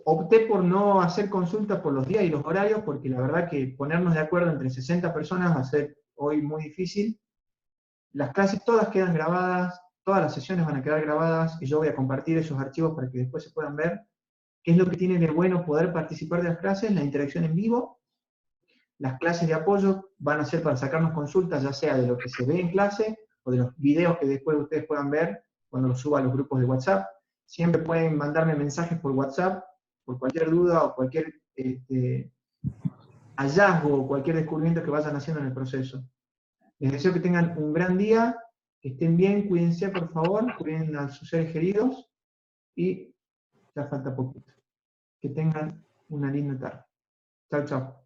Opté por no hacer consulta por los días y los horarios, porque la verdad que ponernos de acuerdo entre 60 personas va a ser hoy muy difícil. Las clases todas quedan grabadas, todas las sesiones van a quedar grabadas, y yo voy a compartir esos archivos para que después se puedan ver. ¿Qué es lo que tiene de bueno poder participar de las clases? La interacción en vivo. Las clases de apoyo van a ser para sacarnos consultas, ya sea de lo que se ve en clase, o de los videos que después ustedes puedan ver cuando los suba a los grupos de WhatsApp. Siempre pueden mandarme mensajes por WhatsApp, por cualquier duda o cualquier hallazgo o cualquier descubrimiento que vayan haciendo en el proceso. Les deseo que tengan un gran día, que estén bien, cuídense por favor, cuiden a sus seres queridos, y ya falta poquito. Que tengan una linda tarde. Chao, chao.